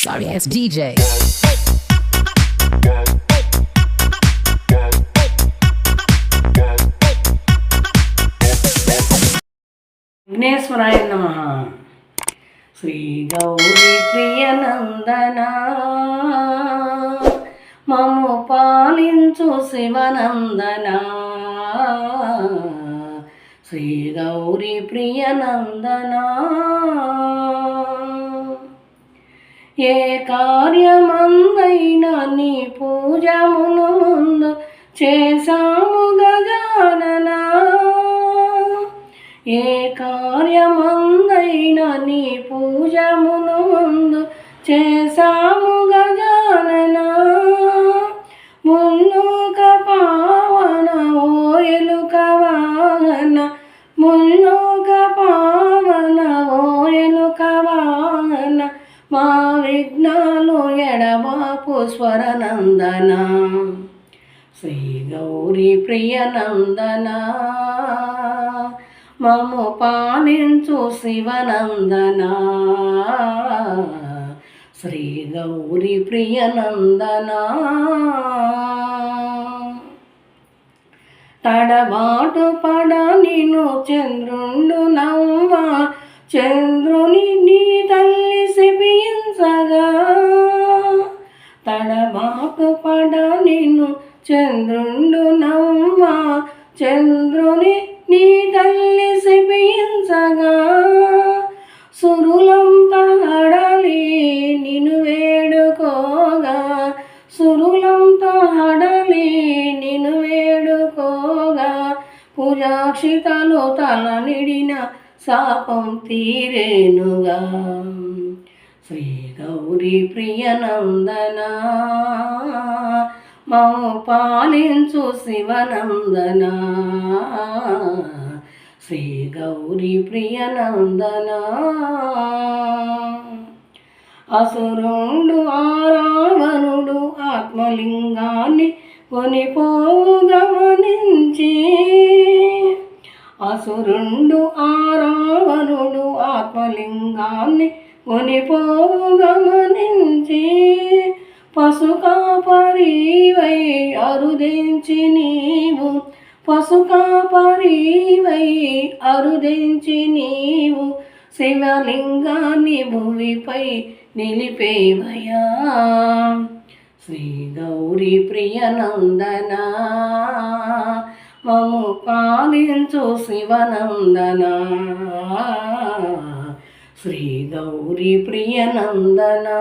Sorry ass DJ. విఘ్నేశ్వరాయ నమః. శ్రీ గౌరీ ప్రియనందనా మము పాలించు శివనందనా. శ్రీ గౌరీ ప్రియనందనా ఏ కార్యమందైనా నీ పూజమును ముందు చేశాము గజాననా. ఏ కార్యమందైనా నీ పూజమును ముందు చేశాము గజాననా. ముల్లోక పావన ఓ ఎలుక వాహన, ముల్లోక పావన ఓ ఎలుక వాహన, మా విఘ్నాలు ఎడబాపు స్వరనందనా. శ్రీ గౌరీ ప్రియనందనా మము పాలించు శివనందనా. శ్రీ గౌరీ ప్రియనందనా. తడబాటు పడ నిను చంద్రుండు నవ్వా, చంద్రుని నీ తల్లి శపించగా. తడబాటు పడ నిన్ను చంద్రుండు నవ్వా, చంద్రుని నీ తల్లి శపించగా. సురులంతా హడలి నిన్ను వేడుకోగా, సురులంతా హడలి నిన్ను వేడుకోగా. పూజాక్షితలు తల నిడిన శాపం తీరేనుగా. శ్రీ గౌరీ ప్రియనందనా మము పాలించు శివనందనా. శ్రీ గౌరీ ప్రియనందనా. అసురుండు రావణుడు ఆత్మలింగాన్ని కొనిపోవు గమనించి. అసురుండు రావణుడు ఆత్మలింగాన్ని కొనిపోవు గమనించి. పశుకాపరివై అరుదించి నీవు, పశుకాపరివై అరుదించి నీవు శివలింగాన్ని భువిపై నిలిపేవయా. శ్రీ గౌరీ ప్రియనందనా మము పాలించు శివనందనా. శ్రీ గౌరీ ప్రియనందనా.